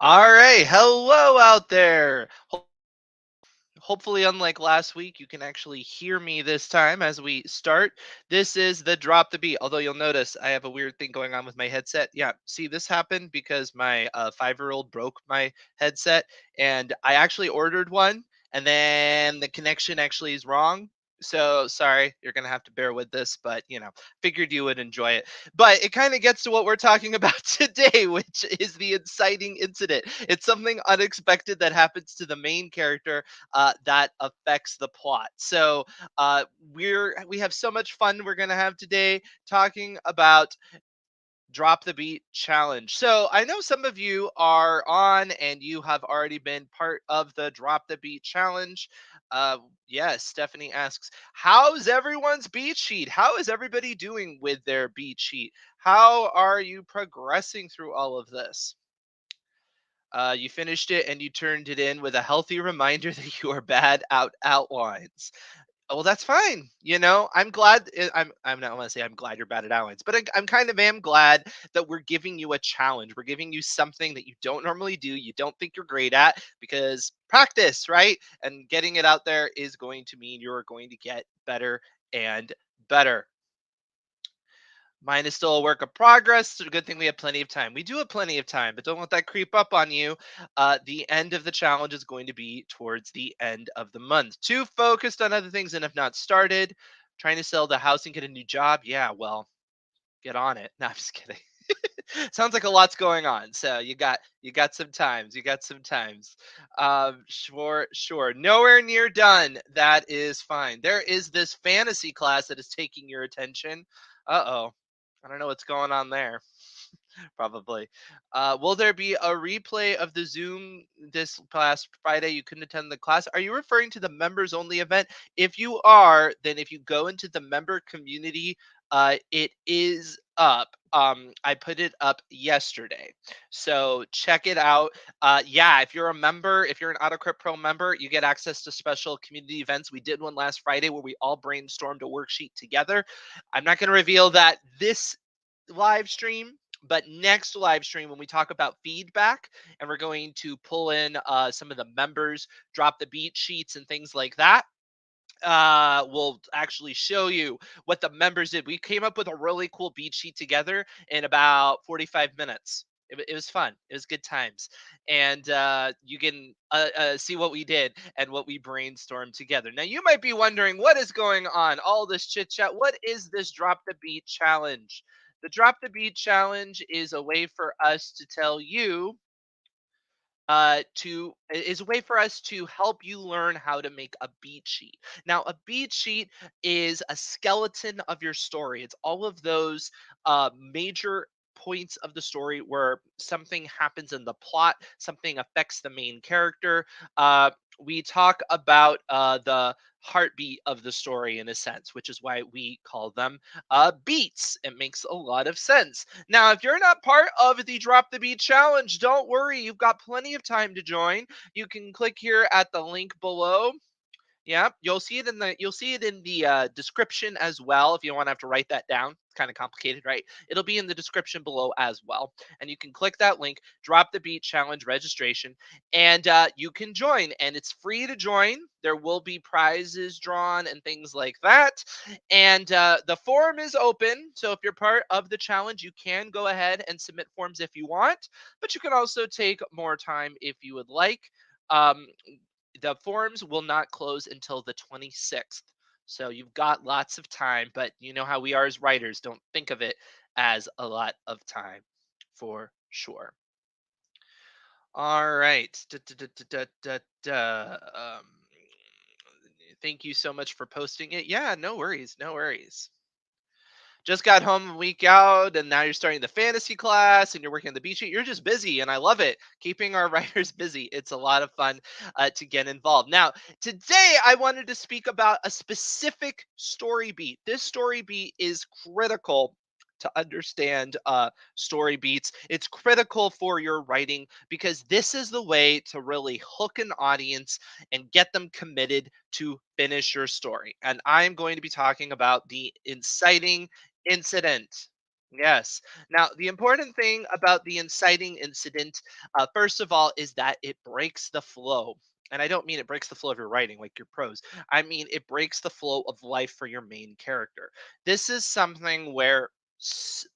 All right, hello out there. Hopefully, unlike last week, you can actually hear me this time as we start. This is the drop the beat. Although you'll notice I have a weird thing going on with my headset. Yeah, see, this happened because my 5-year-old broke my headset, and I actually ordered one, and then the connection actually is wrong. So sorry, you're gonna have to bear with this, but figured you would enjoy it. But it kind of gets to what we're talking about today, which is the inciting incident. It's something unexpected that happens to the main character that affects the plot. So we have so much fun we're gonna have today talking about drop the beat challenge. So I know some of you are on and you have already been part of the drop the beat challenge. Yes, Stephanie asks, how's everyone's beat sheet? How is everybody doing with their beat sheet? How are you progressing through all of this? You finished it and you turned it in with a healthy reminder that you are bad out outlines. Well, that's fine. I'm glad. I'm not want to say I'm glad you're bad at outlines, but I'm kind of am glad that we're giving you a challenge. We're giving you something that you don't normally do. You don't think you're great at because practice, right? And getting it out there is going to mean you're going to get better and better. Mine is still a work of progress. It's a good thing we have plenty of time. We do have plenty of time, but don't let that creep up on you. The end of the challenge is going to be towards the end of the month. Too focused on other things and have not started. Trying to sell the house and get a new job. Yeah, well, get on it. No, I'm just kidding. Sounds like a lot's going on. So you got some times. You got some times. Sure, sure. Nowhere near done. That is fine. There is this fantasy class that is taking your attention. Uh-oh. I don't know what's going on there. Probably. Will there be a replay of the Zoom this past Friday? You couldn't attend the class. Are you referring to the members only event? If you are, then if you go into the member community, it is up. I put it up yesterday. So check it out. Yeah, if you're a member, if you're an AutoCrit Pro member, you get access to special community events. We did one last Friday where we all brainstormed a worksheet together. I'm not going to reveal that this live stream, but next live stream when we talk about feedback and we're going to pull in some of the members drop the beat sheets and things like that, we'll actually show you what the members did. We came up with a really cool beat sheet together in about 45 minutes. It was fun. It was good times. And you can see what we did and what we brainstormed together. Now, you might be wondering what is going on, all this chit chat. What is this drop the beat challenge? The drop the beat challenge is a way for us to tell you to is a way for us to help you learn how to make a beat sheet. Now, a beat sheet is a skeleton of your story. It's all of those major points of the story where something happens in the plot, something affects the main character. We talk about the heartbeat of the story in a sense, which is why we call them beats. It makes a lot of sense. Now, if you're not part of the Drop the Beat challenge, don't worry. You've got plenty of time to join. You can click here at the link below. Yeah, you'll see it in the description as well. If you don't want to have to write that down, it's kind of complicated, right? It'll be in the description below as well, and you can click that link, drop the beat challenge registration, and you can join. And it's free to join. There will be prizes drawn and things like that. And the forum is open, so if you're part of the challenge, you can go ahead and submit forms if you want, but you can also take more time if you would like. Um, the forums will not close until the 26th. So you've got lots of time, but you know how we are as writers. Don't think of it as a lot of time for sure. All right. Thank you so much for posting it. Yeah, no worries. No worries. Just got home a week out and now you're starting the fantasy class and you're working on the beach sheet. You're just busy and I love it. Keeping our writers busy. It's a lot of fun to get involved. Now, today I wanted to speak about a specific story beat. This story beat is critical to understand story beats. It's critical for your writing because this is the way to really hook an audience and get them committed to finish your story. And I'm going to be talking about the inciting incident. Yes. Now, the important thing about the inciting incident, first of all, is that it breaks the flow. And I don't mean it breaks the flow of your writing, like your prose. I mean it breaks the flow of life for your main character. This is something where s-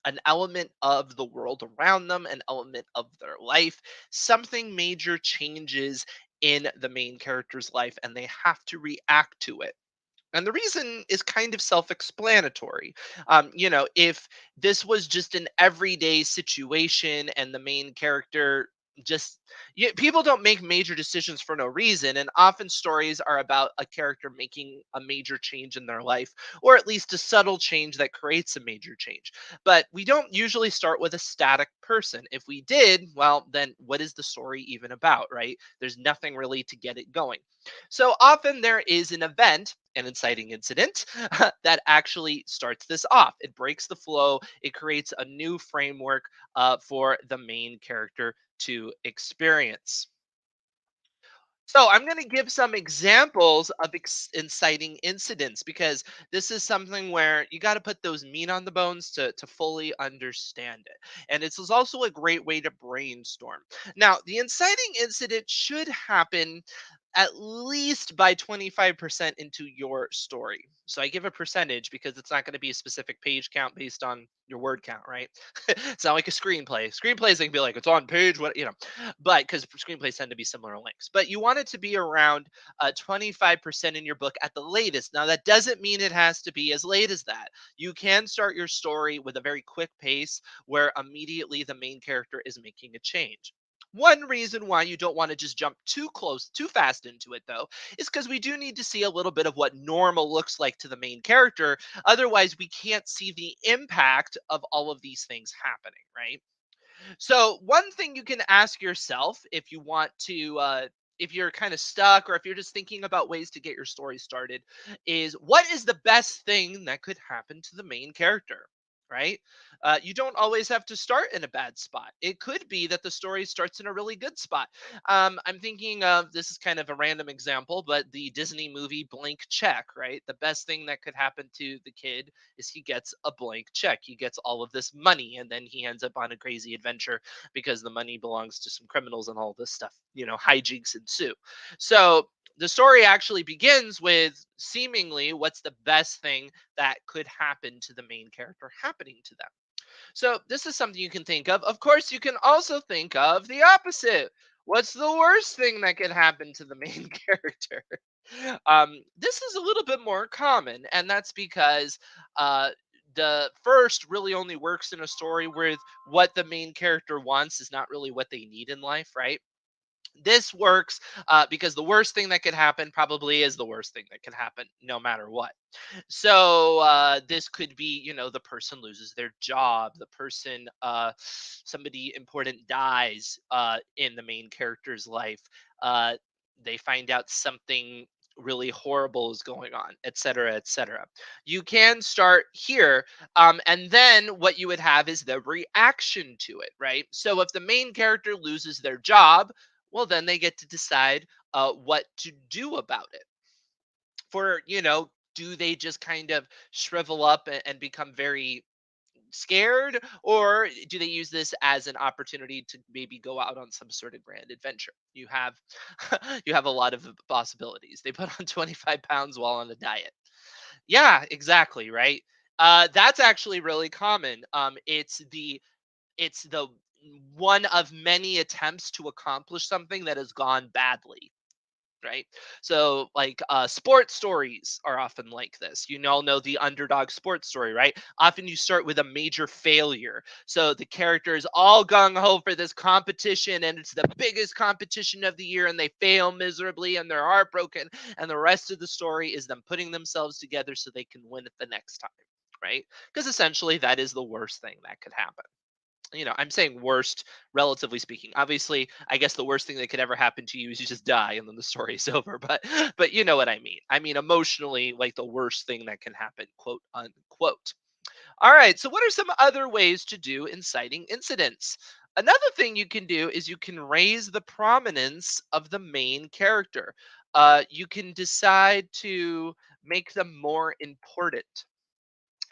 an element of the world around them, an element of their life, something major changes in the main character's life, and they have to react to it. And the reason is kind of self explanatory. If this was just an everyday situation and the main character just, people don't make major decisions for no reason. And often stories are about a character making a major change in their life, or at least a subtle change that creates a major change. But we don't usually start with a static person. If we did, well, then what is the story even about, right? There's nothing really to get it going. So often there is an event, an inciting incident, that actually starts this off. It breaks the flow, it creates a new framework for the main character to experience. So I'm going to give some examples of inciting incidents because this is something where you got to put those meat on the bones to fully understand it. And it's also a great way to brainstorm. Now, the inciting incident should happen at least by 25% into your story. So I give a percentage because it's not going to be a specific page count based on your word count, right? It's not like a screenplay. Screenplays, they can be like, it's on page, what, but because screenplays tend to be similar lengths. But you want it to be around 25% in your book at the latest. Now, that doesn't mean it has to be as late as that. You can start your story with a very quick pace where immediately the main character is making a change. One reason why you don't want to just jump too close, too fast into it, though, is because we do need to see a little bit of what normal looks like to the main character. Otherwise, we can't see the impact of all of these things happening, right? So, one thing you can ask yourself if you want to, if you're kind of stuck or if you're just thinking about ways to get your story started, is what is the best thing that could happen to the main character? Right? You don't always have to start in a bad spot. It could be that the story starts in a really good spot. I'm thinking of, this is kind of a random example, but the Disney movie Blank Check, right? The best thing that could happen to the kid is he gets a blank check. He gets all of this money, and then he ends up on a crazy adventure because the money belongs to some criminals and all this stuff. Hijinks ensue. So the story actually begins with seemingly what's the best thing that could happen to the main character happening to them. So this is something you can think of. Of course, you can also think of the opposite. What's the worst thing that could happen to the main character? This is a little bit more common, and that's because uh, the first really only works in a story where what the main character wants is not really what they need in life, right? This works because the worst thing that could happen probably is the worst thing that could happen no matter what. So this could be, the person loses their job, the person, somebody important dies in the main character's life. Uh, they find out something really horrible is going on, etc., etc. You can start here, and then what you would have is the reaction to it, right? So if the main character loses their job, well, then they get to decide what to do about it. Do they just kind of shrivel up and become very scared, or do they use this as an opportunity to maybe go out on some sort of grand adventure? You have you have a lot of possibilities. They put on 25 pounds while on a diet. Yeah, exactly, right. That's actually really common. It's the one of many attempts to accomplish something that has gone badly, right? So, like, sports stories are often like this. You all know the underdog sports story, right? Often you start with a major failure. So the character is all gung ho for this competition, and it's the biggest competition of the year, and they fail miserably, and they're heartbroken. And the rest of the story is them putting themselves together so they can win it the next time, right? Because essentially that is the worst thing that could happen. I'm saying worst, relatively speaking. Obviously, I guess the worst thing that could ever happen to you is you just die and then the story's over. But you know what I mean. I mean emotionally, like the worst thing that can happen, quote unquote. All right. So what are some other ways to do inciting incidents? Another thing you can do is you can raise the prominence of the main character. You can decide to make them more important.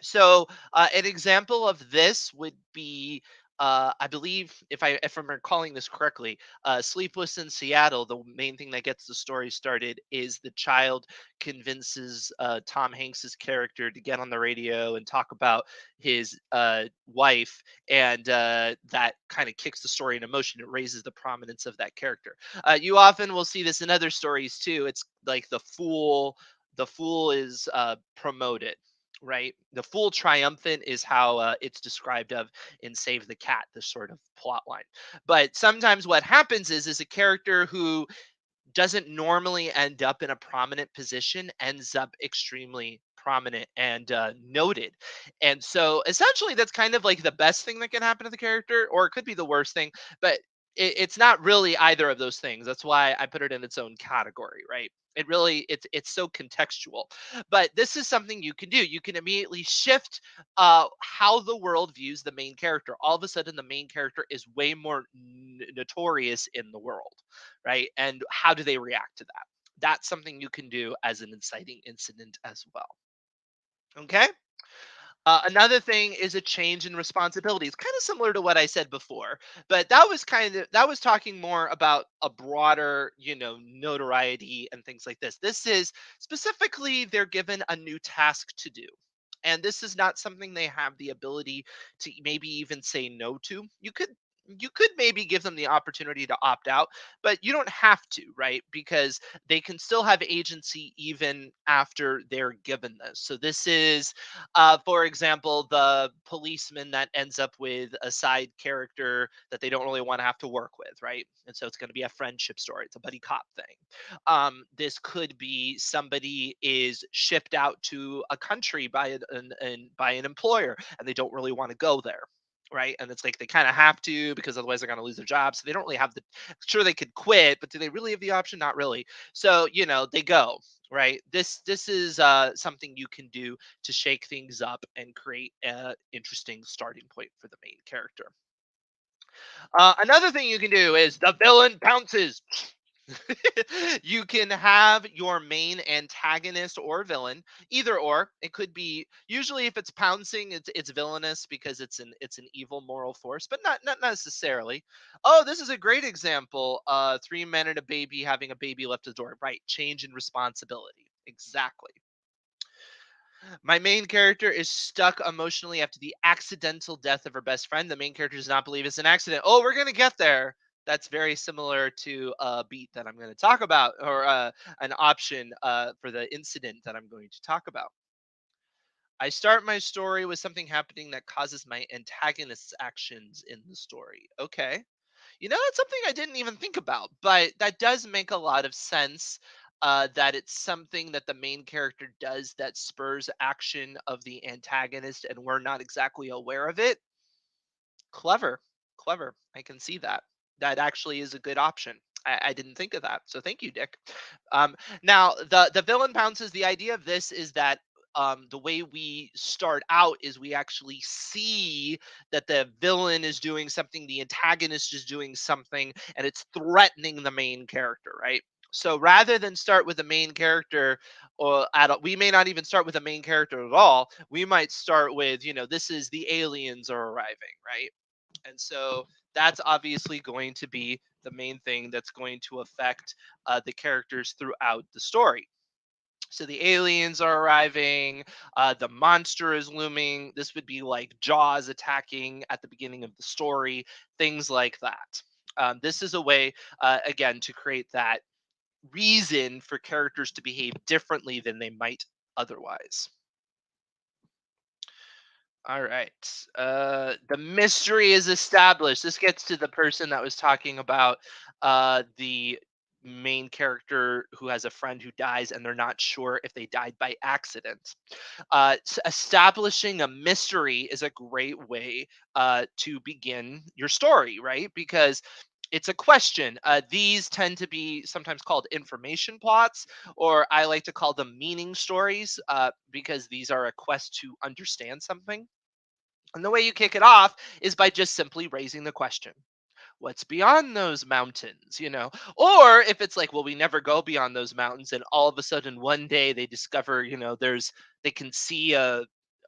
So, an example of this would be, I believe, if I'm recalling this correctly, Sleepless in Seattle. The main thing that gets the story started is the child convinces Tom Hanks's character to get on the radio and talk about his wife, and that kind of kicks the story into motion. It raises the prominence of that character. You often will see this in other stories too. It's like the fool. The fool is promoted, right? The fool triumphant is how it's described of in Save the Cat, this sort of plot line. But sometimes what happens is a character who doesn't normally end up in a prominent position ends up extremely prominent and noted. And so essentially that's kind of like the best thing that can happen to the character, or it could be the worst thing, but it's not really either of those things. That's why I put it in its own category, right? It's so contextual. But this is something you can do. You can immediately shift how the world views the main character. All of a sudden the main character is way more notorious in the world, right? And how do they react to that? That's something you can do as an inciting incident as well. Okay. Another thing is a change in responsibilities, kind of similar to what I said before, but that was talking more about a broader, notoriety and things like this. This is specifically they're given a new task to do. And this is not something they have the ability to maybe even say no to. You could maybe give them the opportunity to opt out, but you don't have to, right? Because they can still have agency even after they're given this. So this is for example, the policeman that ends up with a side character that they don't really want to have to work with, right? And so it's going to be a friendship story. It's a buddy cop thing. This could be somebody is shipped out to a country by by an employer, and they don't really want to go there. Right. And it's like they kind of have to because otherwise they're going to lose their job. So they don't really have the, sure, they could quit, but do they really have the option? Not really. So, they go, right? This is something you can do to shake things up and create an interesting starting point for the main character. Another thing you can do is the villain pounces. You can have your main antagonist or villain, either or. It could be, usually if it's pouncing, it's villainous because it's an evil moral force, but not necessarily. Oh, this is a great example. Three men and a baby having a baby left at the door. Right, change in responsibility. Exactly. My main character is stuck emotionally after the accidental death of her best friend. The main character does not believe it's an accident. Oh, we're going to get there. That's very similar to a beat that I'm going to talk about, or an option for the incident that I'm going to talk about. I start my story with something happening that causes my antagonist's actions in the story. Okay. That's something I didn't even think about, but that does make a lot of sense. That it's something that the main character does that spurs action of the antagonist, and we're not exactly aware of it. Clever, clever. I can see that. That actually is a good option. I didn't think of that, so thank you, Dick. Now, the villain pounces. The idea of this is that the way we start out is we actually see that the villain is doing something, the antagonist is doing something, and it's threatening the main character, right? So rather than start with the main character, or we may not even start with the main character at all. We might start with, this is the aliens are arriving, right? And so that's obviously going to be the main thing that's going to affect the characters throughout the story. So the aliens are arriving, the monster is looming. This would be like Jaws attacking at the beginning of the story, things like that. This is a way, again, to create that reason for characters to behave differently than they might otherwise. All right. The mystery is established. This gets to the person that was talking about the main character who has a friend who dies and they're not sure if they died by accident. Establishing a mystery is a great way to begin your story, right? Because it's a question. These tend to be sometimes called information plots, or I like to call them meaning stories, because these are a quest to understand something. And the way you kick it off is by just simply raising the question, what's beyond those mountains, Or if it's like, well, we never go beyond those mountains, and all of a sudden one day they discover, they can see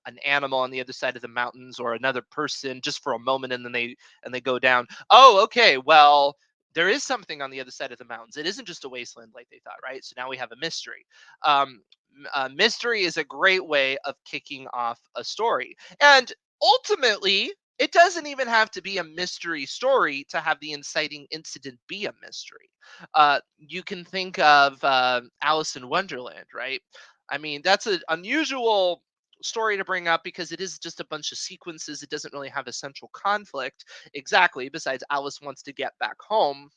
an animal on the other side of the mountains or another person just for a moment, and then they go down. Oh, okay, well, there is something on the other side of the mountains. It isn't just a wasteland like they thought, right? So now we have a mystery. Mystery is a great way of kicking off a story, and ultimately it doesn't even have to be a mystery story to have the inciting incident be a mystery. You can think of Alice in Wonderland, right? I mean, that's an unusual story to bring up because it is just a bunch of sequences. It doesn't really have a central conflict exactly, besides Alice wants to get back home,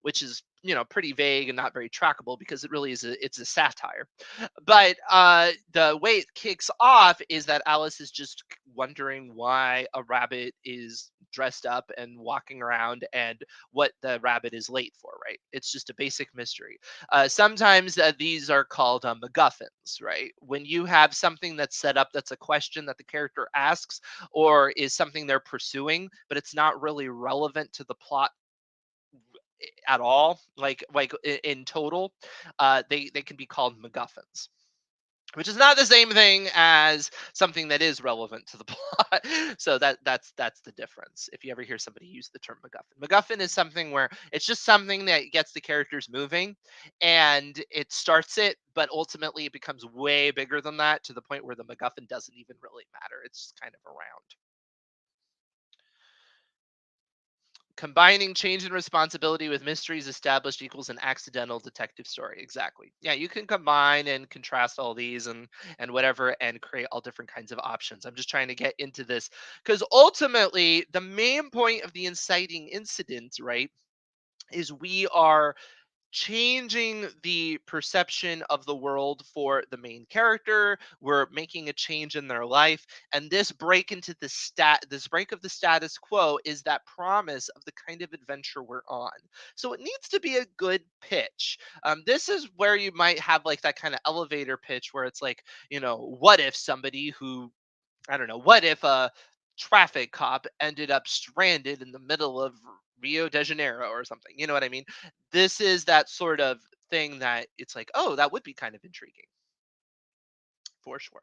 which is, pretty vague and not very trackable because it really is it's a satire. But the way it kicks off is that Alice is just wondering why a rabbit is dressed up and walking around and what the rabbit is late for, right? It's just a basic mystery. Sometimes these are called MacGuffins, right? When you have something that's set up that's a question that the character asks or is something they're pursuing, but it's not really relevant to the plot at all, like in total, they can be called MacGuffins, which is not the same thing as something that is relevant to the plot. So that's the difference. If you ever hear somebody use the term MacGuffin, MacGuffin is something where it's just something that gets the characters moving, and it starts it, but ultimately it becomes way bigger than that to the point where the MacGuffin doesn't even really matter. It's just kind of around. Combining change in responsibility with mysteries established equals an accidental detective story. Exactly. Yeah, you can combine and contrast all these and whatever and create all different kinds of options. I'm just trying to get into this because ultimately the main point of the inciting incident, right, is we are changing the perception of the world for the main character. We're making a change in their life, and this break of the status quo is that promise of the kind of adventure we're on. So it needs to be a good pitch. This is where you might have like that kind of elevator pitch where it's like, what if somebody who, I don't know, what if a traffic cop ended up stranded in the middle of Rio de Janeiro or something? You know what I mean? This is that sort of thing that it's like, oh, that would be kind of intriguing for sure.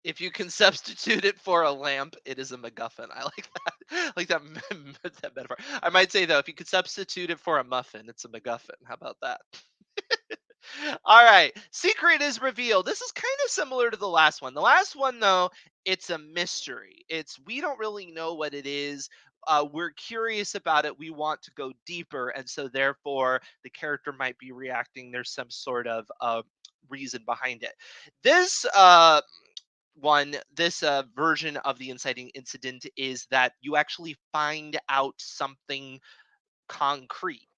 If you can substitute it for a lamp, it is a MacGuffin. I like that. Like that, that metaphor. I might say though, if you could substitute it for a muffin, it's a MacGuffin. How about that? All right. Secret is revealed. This is kind of similar to the last one. The last one, though, it's a mystery. We don't really know what it is. We're curious about it. We want to go deeper. And so, therefore, the character might be reacting. There's some sort of reason behind it. This this version of the inciting incident is that you actually find out something concrete,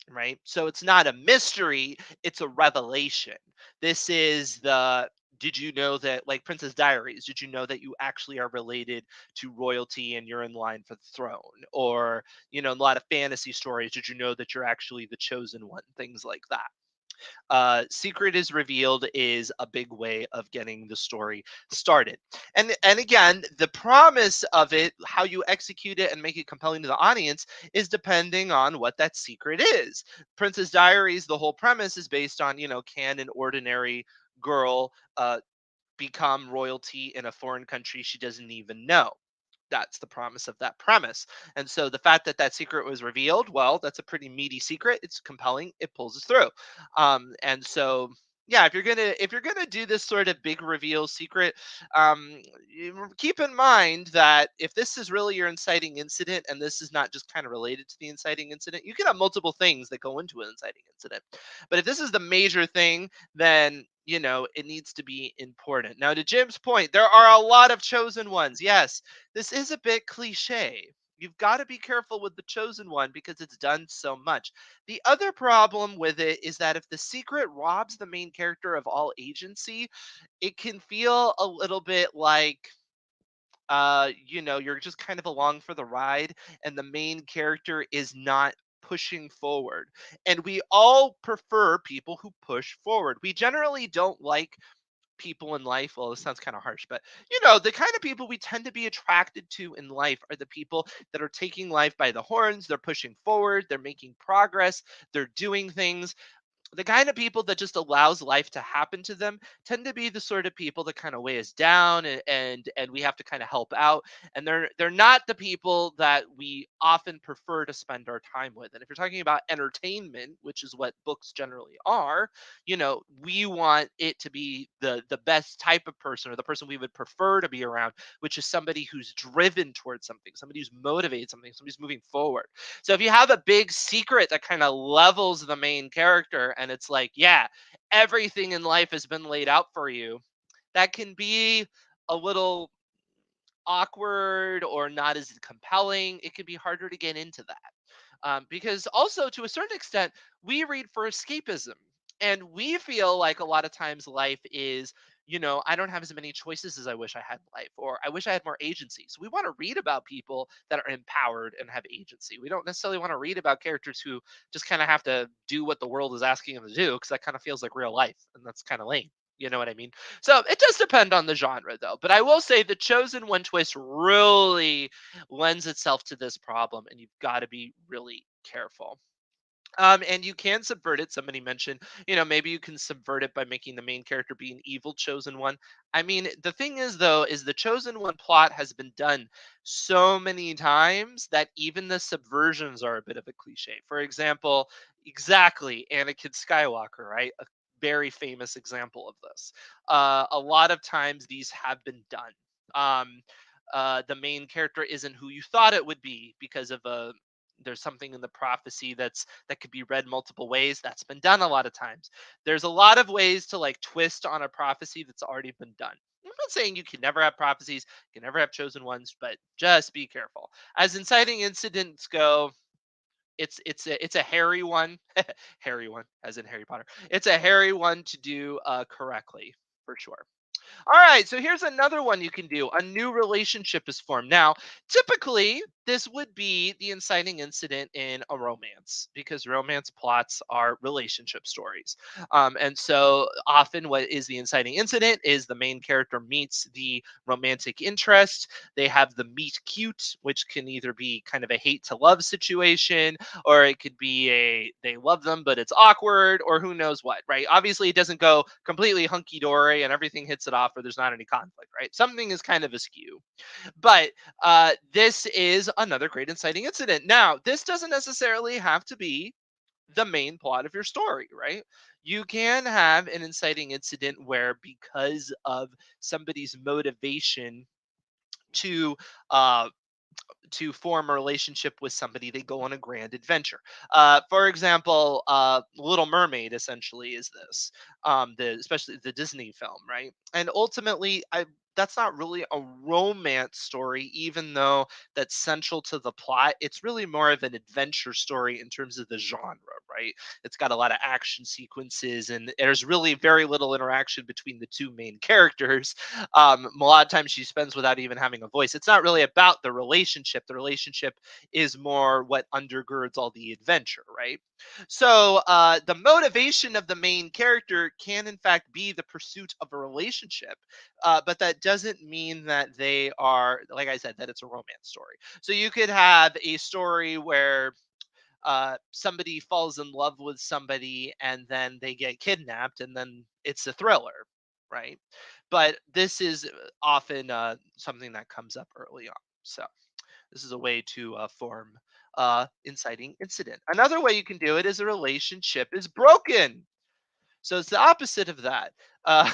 right? So it's not a mystery, it's a revelation. This is the did you know that, like Princess Diaries, did you know that you actually are related to royalty and you're in line for the throne? Or, a lot of fantasy stories, did you know that you're actually the chosen one? Things like that. Secret is revealed is a big way of getting the story started. And again, the promise of it, how you execute it and make it compelling to the audience, is depending on what that secret is. Princess Diaries, the whole premise is based on, can an ordinary girl become royalty in a foreign country she doesn't even know? That's the promise of that premise. And so the fact that that secret was revealed, well, that's a pretty meaty secret. It's compelling. It pulls us through. And so yeah, if you're gonna do this sort of big reveal secret, keep in mind that if this is really your inciting incident and this is not just kind of related to the inciting incident, you can have multiple things that go into an inciting incident. But if this is the major thing, then it needs to be important. Now, to Jim's point, there are a lot of chosen ones. Yes, this is a bit cliche. You've got to be careful with the chosen one because it's done so much. The other problem with it is that if the secret robs the main character of all agency, it can feel a little bit like you're just kind of along for the ride and the main character is not pushing forward. And we all prefer people who push forward. We generally don't like people in life. Well, this sounds kind of harsh, but the kind of people we tend to be attracted to in life are the people that are taking life by the horns. They're pushing forward, they're making progress, they're doing things. The kind of people that just allows life to happen to them tend to be the sort of people that kind of weigh us down, and we have to kind of help out, and they're not the people that we often prefer to spend our time with. And if you're talking about entertainment, which is what books generally are, we want it to be the best type of person, or the person we would prefer to be around, which is somebody who's driven towards something, somebody who's motivated something, somebody's moving forward. So if you have a big secret that kind of levels the main character, and it's like, yeah, everything in life has been laid out for you, that can be a little awkward or not as compelling. It can be harder to get into that. Because also, to a certain extent, we read for escapism. And we feel like a lot of times life is, I don't have as many choices as I wish I had in life, or I wish I had more agency. So we want to read about people that are empowered and have agency. We don't necessarily want to read about characters who just kind of have to do what the world is asking them to do, because that kind of feels like real life. And that's kind of lame. You know what I mean? So it does depend on the genre, though. But I will say the Chosen One twist really lends itself to this problem, and you've got to be really careful. And you can subvert it. Somebody mentioned, maybe you can subvert it by making the main character be an evil chosen one. I mean, the thing is, though, is the chosen one plot has been done so many times that even the subversions are a bit of a cliche. For example, exactly, Anakin Skywalker, right? A very famous example of this. A lot of times these have been done. Um, the main character isn't who you thought it would be because of a there's something in the prophecy that could be read multiple ways. That's been done a lot of times. There's a lot of ways to like twist on a prophecy that's already been done. I'm not saying you can never have prophecies, you can never have chosen ones, but just be careful. As inciting incidents go, it's a hairy one, hairy one, as in Harry Potter. It's a hairy one to do correctly, for sure. All right, so here's another one you can do. A new relationship is formed. Now, typically, this would be the inciting incident in a romance, because romance plots are relationship stories. And so often, what is the inciting incident is the main character meets the romantic interest. They have the meet cute, which can either be kind of a hate to love situation, or it could be they love them but it's awkward, or who knows what, right? Obviously it doesn't go completely hunky dory and everything hits it off, or there's not any conflict, right? Something is kind of askew. But this is another great inciting incident. Now, this doesn't necessarily have to be the main plot of your story, right? You can have an inciting incident where, because of somebody's motivation to uh, form a relationship with somebody, they go on a grand adventure. For example, Little Mermaid essentially is this, especially the Disney film, right? And ultimately, that's not really a romance story, even though that's central to the plot. It's really more of an adventure story in terms of the genre, right? It's got a lot of action sequences, and there's really very little interaction between the two main characters. A lot of times she spends without even having a voice. It's not really about the relationship. The relationship is more what undergirds all the adventure, right? So the motivation of the main character can, in fact, be the pursuit of a relationship, but that doesn't mean that they are, like I said, that it's a romance story. So you could have a story where somebody falls in love with somebody and then they get kidnapped, and then it's a thriller, right? But this is often something that comes up early on. So this is a way to form inciting incident. Another way you can do it is a relationship is broken. So it's the opposite of that. Uh,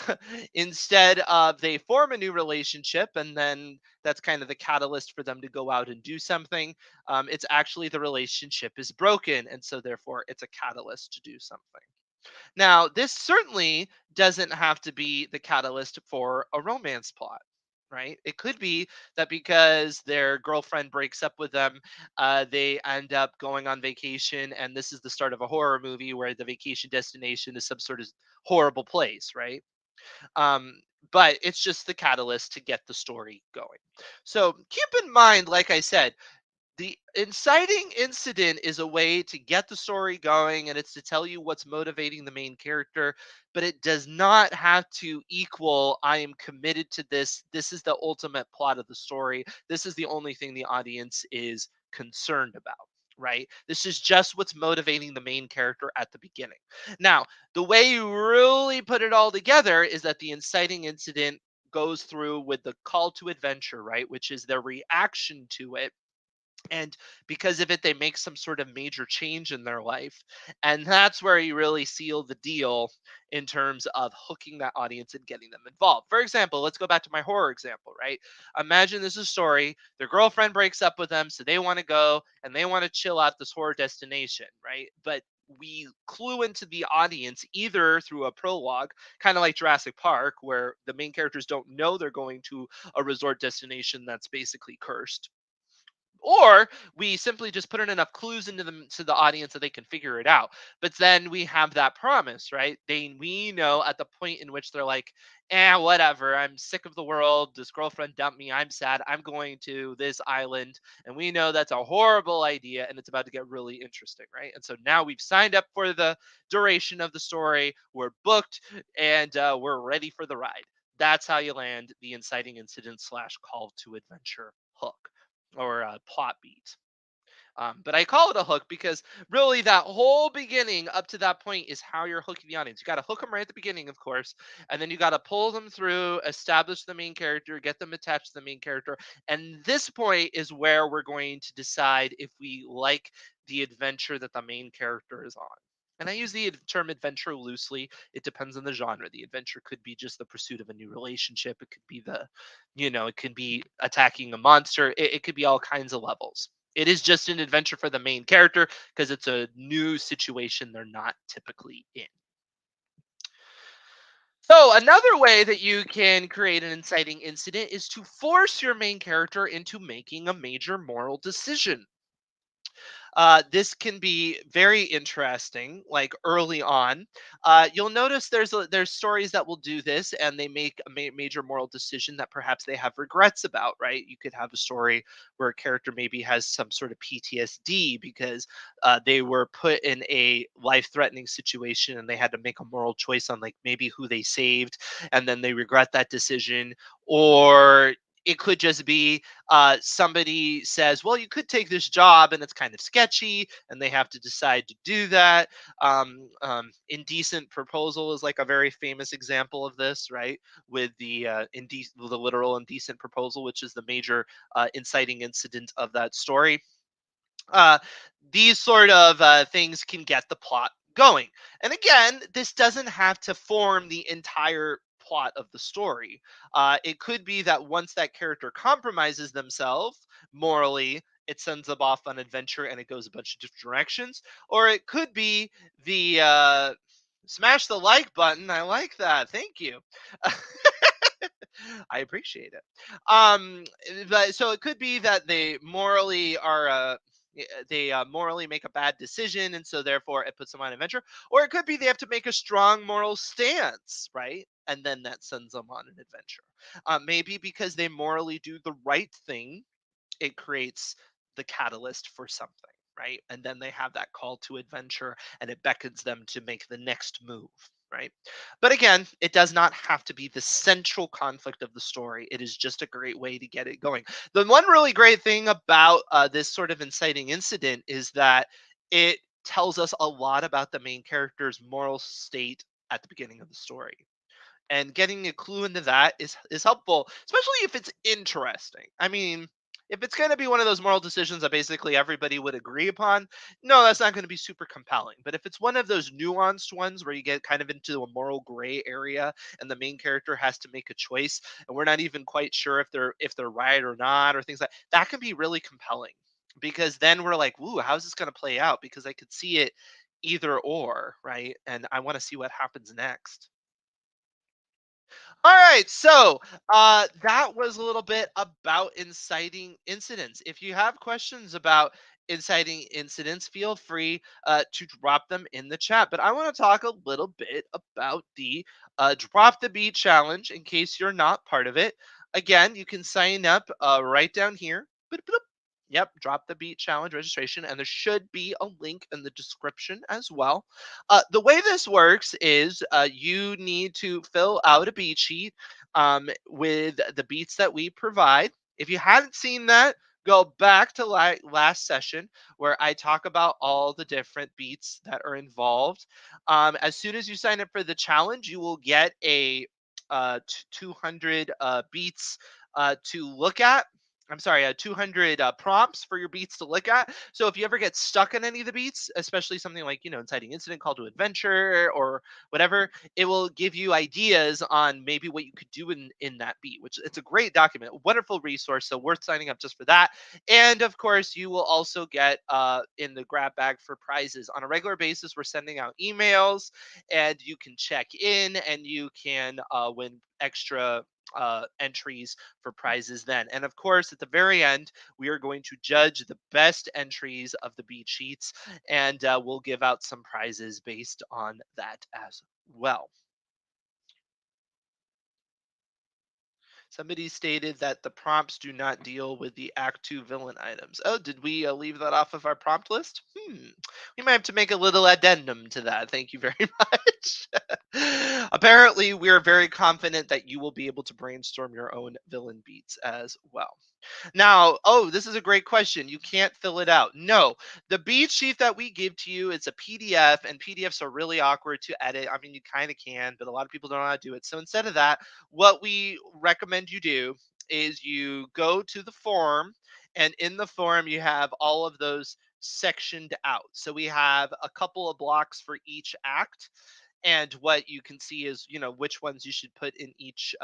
Instead of they form a new relationship, and then that's kind of the catalyst for them to go out and do something. It's actually the relationship is broken, and so therefore it's a catalyst to do something. Now, this certainly doesn't have to be the catalyst for a romance plot, right? It could be that because their girlfriend breaks up with them, they end up going on vacation, and this is the start of a horror movie where the vacation destination is some sort of horrible place, right? Um, but it's just the catalyst to get the story going. So keep in mind, like I said, the inciting incident is a way to get the story going, and it's to tell you what's motivating the main character, but it does not have to equal I am committed to this. This is the ultimate plot of the story. This is the only thing the audience is concerned about. right? This is just what's motivating the main character at the beginning. Now, the way you really put it all together is that the inciting incident goes through with the call to adventure, right? Which is their reaction to it, and because of it they make some sort of major change in their life, and that's where you really seal the deal in terms of hooking that audience and getting them involved. For example, let's go back to my horror example, right? Imagine this is a story, their girlfriend breaks up with them, so they want to go and they want to chill out this horror destination, right? But we clue into the audience either through a prologue, kind of like Jurassic Park, where the main characters don't know they're going to a resort destination that's basically cursed, or we simply just put in enough clues into them to the audience that they can figure it out. But then we have that promise, right? We know at the point in which they're like, whatever, I'm sick of the world, this girlfriend dumped me, I'm sad, I'm going to this island, and we know that's a horrible idea and it's about to get really interesting, right? And so now we've signed up for the duration of the story, we're booked, and we're ready for the ride. That's how you land the inciting incident slash call to adventure hook, or a plot beat. But I call it a hook because really that whole beginning up to that point is how you're hooking the audience. You got to hook them right at the beginning, of course, and then you got to pull them through, establish the main character, get them attached to the main character. And this point is where we're going to decide if we like the adventure that the main character is on. And I use the term adventure loosely. It depends on the genre. The adventure could be just the pursuit of a new relationship. It could be it could be attacking a monster. It could be all kinds of levels. It is just an adventure for the main character because it's a new situation they're not typically in. So, another way that you can create an inciting incident is to force your main character into making a major moral decision. This can be very interesting. Like early on, you'll notice there's stories that will do this, and they make a major moral decision that perhaps they have regrets about. Right? You could have a story where a character maybe has some sort of PTSD because they were put in a life-threatening situation, and they had to make a moral choice on like maybe who they saved, and then they regret that decision, or it could just be somebody says, well, you could take this job and it's kind of sketchy, and they have to decide to do that. Indecent proposal is like a very famous example of this, right? With the literal indecent proposal, which is the major inciting incident of that story. uh, these sort of things can get the plot going. And again, this doesn't have to form the entire plot of the story. It could be that once that character compromises themselves morally, it sends them off on adventure and it goes a bunch of different directions. Or it could be the smash the like button. I like that. Thank you. I appreciate it. But so it could be that they morally make a bad decision, and so therefore it puts them on adventure. Or it could be they have to make a strong moral stance, right? And then that sends them on an adventure. Maybe because they morally do the right thing, it creates the catalyst for something, right? And then they have that call to adventure and it beckons them to make the next move, right? But again, it does not have to be the central conflict of the story. It is just a great way to get it going. The one really great thing about this sort of inciting incident is that it tells us a lot about the main character's moral state at the beginning of the story, and getting a clue into that is helpful, especially if it's interesting. I mean, if it's going to be one of those moral decisions that basically everybody would agree upon, no, that's not going to be super compelling. But if it's one of those nuanced ones where you get kind of into a moral gray area and the main character has to make a choice and we're not even quite sure if they're right or not, or things like that, can be really compelling, because then we're like, "Ooh, how's this going to play out?" Because I could see it either or, right? And I want to see what happens next. All right, so that was a little bit about inciting incidents. If you have questions about inciting incidents, feel free to drop them in the chat. But I want to talk a little bit about the Drop the Beat challenge in case you're not part of it. Again, you can sign up right down here. Boop, boop. Yep, Drop the Beat challenge registration, and there should be a link in the description as well. The way this works is you need to fill out a beat sheet with the beats that we provide. If you haven't seen that, Go back to last session where I talk about all the different beats that are involved. As soon as you sign up for the challenge, you will get a 200 beats to look at. I'm sorry, 200 prompts for your beats to look at. So if you ever get stuck in any of the beats, especially something like, inciting incident, call to adventure, or whatever, it will give you ideas on maybe what you could do in that beat, which it's a great document, a wonderful resource. So worth signing up just for that. And of course, you will also get in the grab bag for prizes on a regular basis. We're sending out emails, and you can check in, and you can win extra entries for prizes then. And of course, at the very end, we are going to judge the best entries of the beat sheets, and we'll give out some prizes based on that as well. Somebody stated that the prompts do not deal with the Act 2 villain items. Oh, did we leave that off of our prompt list? We might have to make a little addendum to that. Thank you very much. Apparently, we're very confident that you will be able to brainstorm your own villain beats as well. Now, oh, this is a great question. You can't fill it out. No, the beat sheet that we give to you, it's a PDF, and PDFs are really awkward to edit. I mean, you kind of can, but a lot of people don't know how to do it. So instead of that, what we recommend you do is you go to the form, and in the form, you have all of those sectioned out. So we have a couple of blocks for each act, and what you can see is which ones you should put in each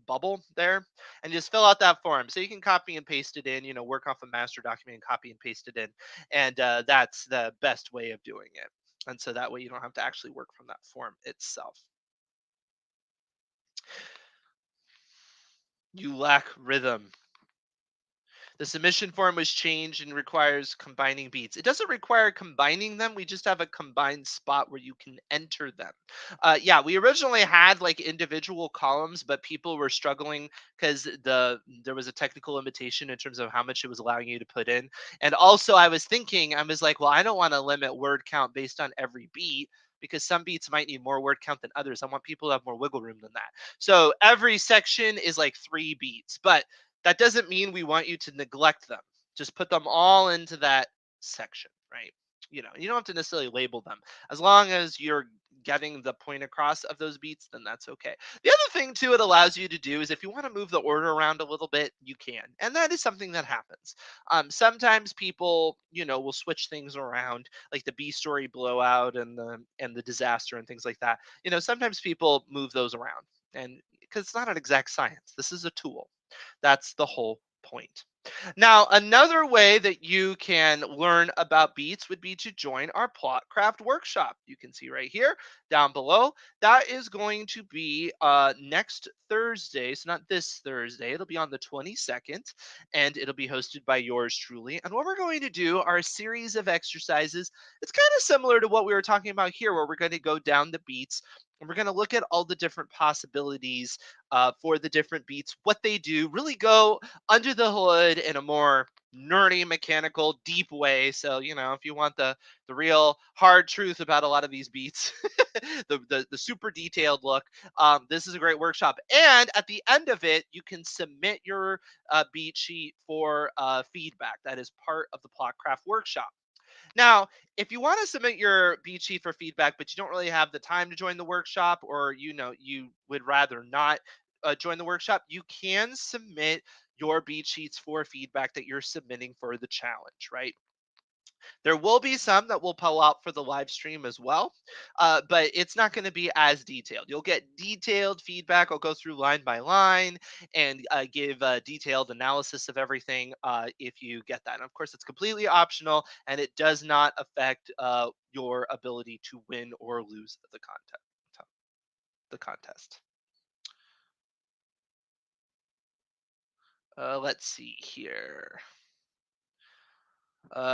bubble there, and just fill out that form. So you can copy and paste it in, work off a master document and copy and paste it in, and that's the best way of doing it. And so that way you don't have to actually work from that form itself. You lack rhythm. The submission form was changed and requires combining beats. It doesn't require combining them. We just have a combined spot where you can enter them. Yeah, we originally had like individual columns, but people were struggling because there was a technical limitation in terms of how much it was allowing you to put in. And also, I was like, well, I don't want to limit word count based on every beat, because some beats might need more word count than others. I want people to have more wiggle room than that. So every section is like 3 beats, but that doesn't mean we want you to neglect them. Just put them all into that section, right? You don't have to necessarily label them. As long as you're getting the point across of those beats, then that's okay. The other thing too it allows you to do is if you want to move the order around a little bit, you can. And that is something that happens. Sometimes people, will switch things around, like the B story blowout and the disaster and things like that. Sometimes people move those around. And because it's not an exact science. This is a tool. That's the whole point. Now, another way that you can learn about beats would be to join our plot craft workshop. You can see right here down below. That is going to be next Thursday. So, not this Thursday, it'll be on the 22nd, and it'll be hosted by yours truly. And what we're going to do are a series of exercises. It's kind of similar to what we were talking about here, where we're going to go down the beats and we're going to look at all the different possibilities for the different beats, what they do, really go under the hood in a more nerdy, mechanical, deep way. So, if you want the real hard truth about a lot of these beats, the super detailed look, this is a great workshop. And at the end of it, you can submit your beat sheet for feedback. That is part of the Plotcraft workshop. Now, if you want to submit your beat sheet for feedback, but you don't really have the time to join the workshop, or you would rather not join the workshop, you can submit your beat sheets for feedback that you're submitting for the challenge, right? There will be some that will pull out for the live stream as well, but it's not going to be as detailed. You'll get detailed feedback. I'll go through line by line and give a detailed analysis of everything if you get that. And of course, it's completely optional, and it does not affect your ability to win or lose the contest. The contest. Let's see here.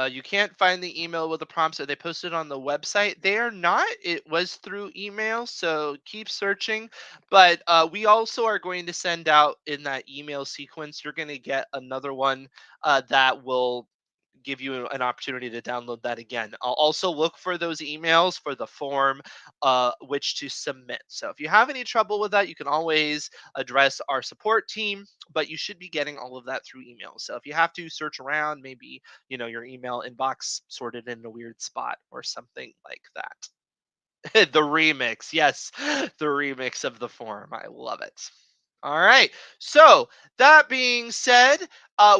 You can't find the email with the prompts. Are they posted on the website? They are not. It was through email, so keep searching. But we also are going to send out in that email sequence. You're going to get another one that will give you an opportunity to download that again. I'll also look for those emails for the form which to submit. So if you have any trouble with that, you can always address our support team, but you should be getting all of that through email. So if you have to search around, maybe, your email inbox sorted in a weird spot or something like that. The remix. Yes, the remix of the form. I love it. All right. So, that being said,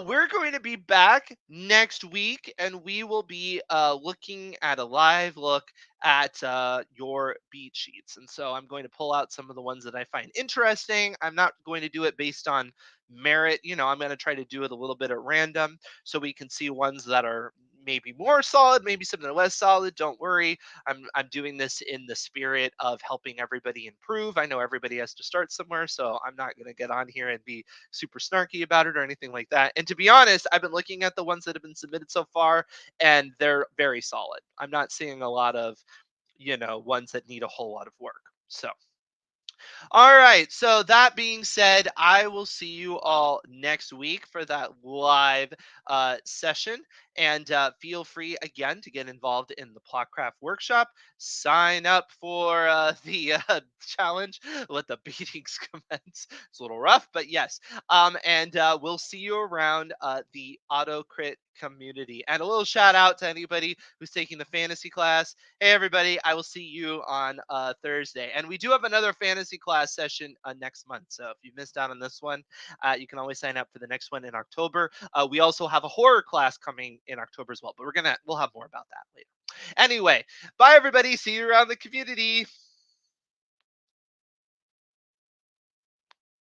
we're going to be back next week and we will be looking at a live look at your beat sheets. And so, I'm going to pull out some of the ones that I find interesting. I'm not going to do it based on merit. I'm going to try to do it a little bit at random so we can see ones that are maybe more solid, maybe some that are less solid. Don't worry. I'm doing this in the spirit of helping everybody improve. I know everybody has to start somewhere, so I'm not going to get on here and be super snarky about it or anything like that. And to be honest, I've been looking at the ones that have been submitted so far, and they're very solid. I'm not seeing a lot of, ones that need a whole lot of work. So all right. So that being said, I will see you all next week for that live session. And feel free again to get involved in the Plotcraft workshop. Sign up for the challenge. Let the beatings commence. It's a little rough, but yes. And we'll see you around the AutoCrit community. And a little shout out to anybody who's taking the fantasy class. Hey, everybody, I will see you on Thursday. And we do have another fantasy class session next month. So if you missed out on this one, you can always sign up for the next one in October. We also have a horror class coming in October as well, but we'll have more about that later. Anyway, bye, everybody. See you around the community.